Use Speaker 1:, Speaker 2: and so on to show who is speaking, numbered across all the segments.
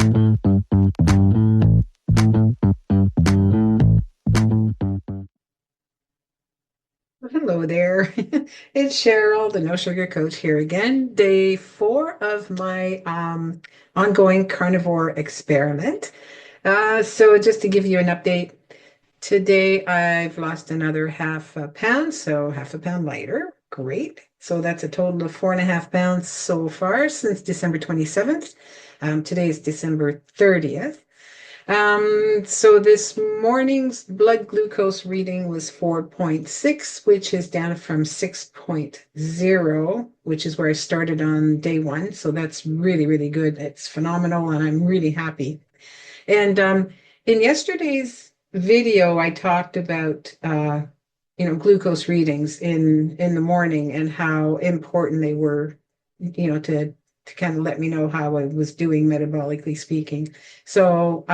Speaker 1: Hello there. It's Cheryl, the No Sugar Coach here again. Day 4 of my ongoing carnivore experiment. So just to give you an update, today I've lost another half a pound, so half a pound lighter. Great. So that's a total of 4.5 pounds so far since December 27th. Today is December 30th. So this morning's blood glucose reading was 4.6, which is down from 6.0, which is where I started on day 1. So that's really, really good. It's phenomenal, and I'm really happy. And in yesterday's video, I talked about glucose readings in the morning and how important they were, to kind of let me know how I was doing metabolically speaking. So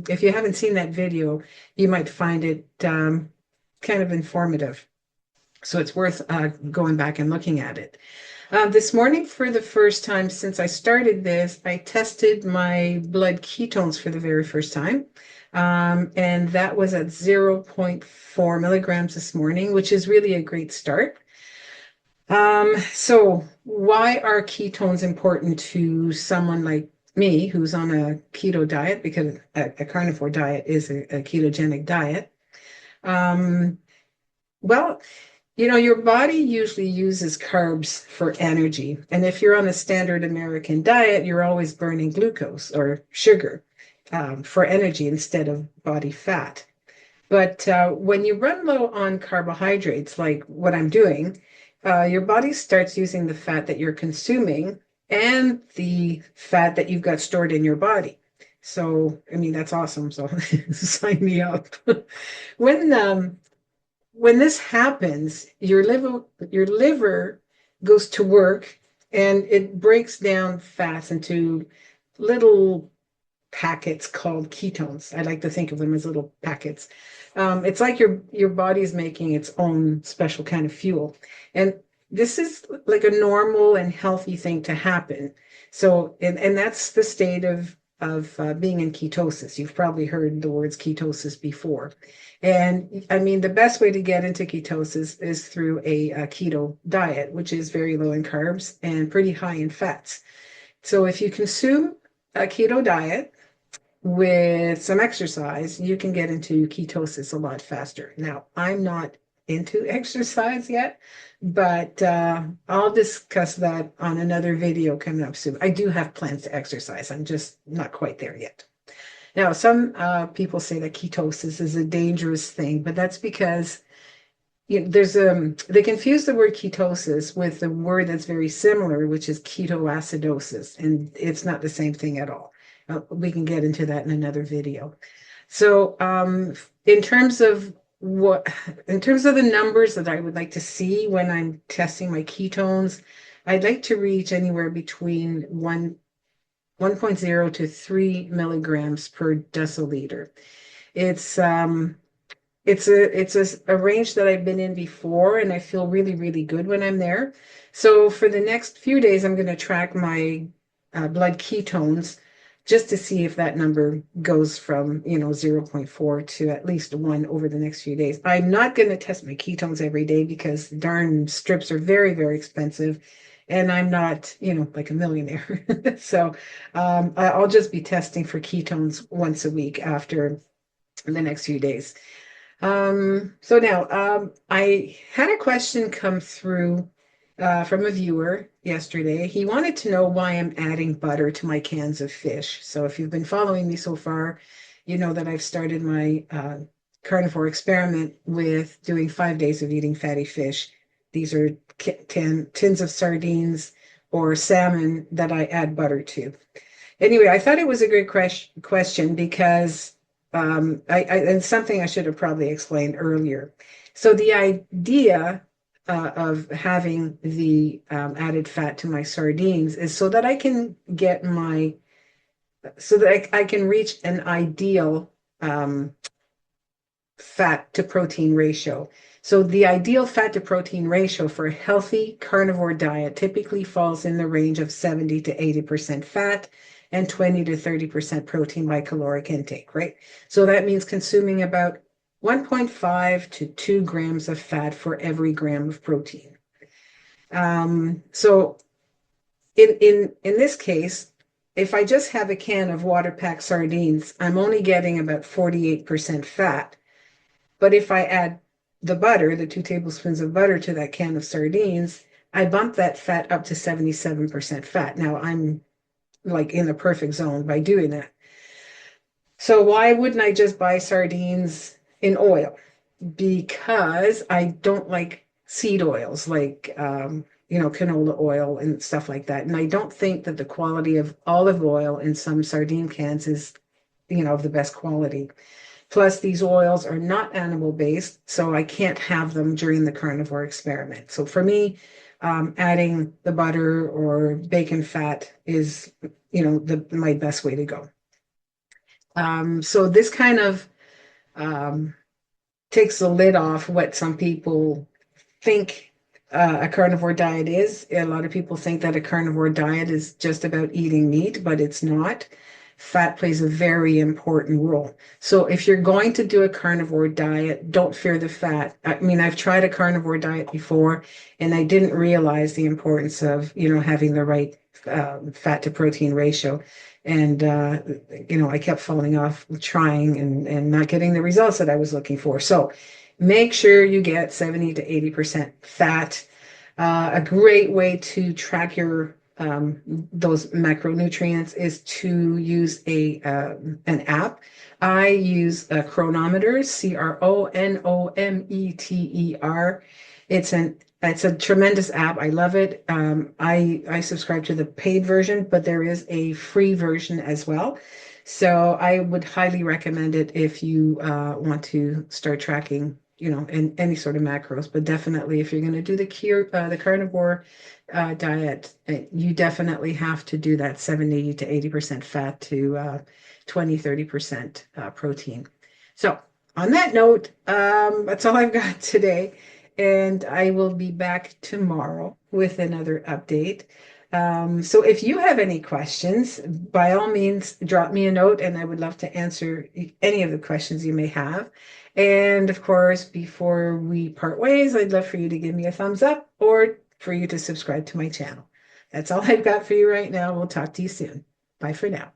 Speaker 1: if you haven't seen that video, you might find it kind of informative. So it's worth going back and looking at it. This morning, for the first time since I started this, I tested my blood ketones for the very first time. And that was at 0.4 milligrams this morning, which is really a great start. So why are ketones important to someone like me who's on a keto diet? Because a carnivore diet is a ketogenic diet. Um, well, your body usually uses carbs for energy. And if you're on a standard American diet, you're always burning glucose or sugar for energy instead of body fat. But when you run low on carbohydrates, like what I'm doing, your body starts using the fat that you're consuming and the fat that you've got stored in your body. So, I mean, that's awesome. So sign me up. When when this happens, your liver goes to work and it breaks down fats into little packets called ketones. I like to think of them as little packets. It's like your body's making its own special kind of fuel, and this is like a normal and healthy thing to happen. So, and that's the state of being in ketosis. You've probably heard the words ketosis before. And I mean, the best way to get into ketosis is through a keto diet, which is very low in carbs and pretty high in fats. So if you consume a keto diet with some exercise, you can get into ketosis a lot faster. Now, I'm not into exercise yet, but I'll discuss that on another video coming up soon. I do have plans to exercise. I'm just not quite there yet. Now, some people say that ketosis is a dangerous thing, but that's because they confuse the word ketosis with the word that's very similar, which is ketoacidosis, and it's not the same thing at all. We can get into that in another video. So, in terms of in terms of the numbers that I would like to see when I'm testing my ketones, I'd like to reach anywhere between 1.0 to 3 milligrams per deciliter. It's a range that I've been in before, and I feel really, really good when I'm there. So for the next few days, I'm going to track my blood ketones just to see if that number goes from, 0.4 to at least 1 over the next few days. I'm not going to test my ketones every day because darn strips are very, very expensive. And I'm not, like a millionaire. So I'll just be testing for ketones once a week after the next few days. So now, I had a question come through from a viewer yesterday. He wanted to know why I'm adding butter to my cans of fish. So if you've been following me so far, you know that I've started my carnivore experiment with doing 5 days of eating fatty fish. These are tins of sardines or salmon that I add butter to. Anyway, I thought it was a good question because and something I should have probably explained earlier. So the idea of having the added fat to my sardines is so that I can so that I can reach an ideal fat to protein ratio. So the ideal fat to protein ratio for a healthy carnivore diet typically falls in the range of 70 to 80% fat and 20 to 30% protein by caloric intake, right? So that means consuming about 1.5 to 2 grams of fat for every gram of protein. So in this case, if I just have a can of water packed sardines, I'm only getting about 48% fat. But if I add the butter, the 2 tablespoons of butter to that can of sardines, I bump that fat up to 77% fat. Now I'm like in the perfect zone by doing that. So why wouldn't I just buy sardines in oil? Because I don't like seed oils like canola oil and stuff like that. And I don't think that the quality of olive oil in some sardine cans is, of the best quality. Plus, these oils are not animal based, so I can't have them during the carnivore experiment. So for me, adding the butter or bacon fat is, my best way to go. So this kind of um, takes the lid off what some people think a carnivore diet is. A lot of people think that a carnivore diet is just about eating meat, but it's not. Fat plays a very important role. So if you're going to do a carnivore diet, don't fear the fat. I mean, I've tried a carnivore diet before, and I didn't realize the importance of, having the right fat to protein ratio. And, I kept falling off trying and not getting the results that I was looking for. So make sure you get 70 to 80% fat. A great way to track your those macronutrients is to use an app. I use a Chronometer, Cronometer. It's a tremendous app. I love it. I subscribe to the paid version, but there is a free version as well. So I would highly recommend it if you want to start tracking, in any sort of macros. But definitely, if you're going to do the carnivore diet, you definitely have to do that 70 to 80% fat to 20-30% protein. So on that note, that's all I've got today. And I will be back tomorrow with another update. So if you have any questions, by all means, drop me a note and I would love to answer any of the questions you may have. And of course, before we part ways, I'd love for you to give me a thumbs up or for you to subscribe to my channel. That's all I've got for you right now. We'll talk to you soon. Bye for now.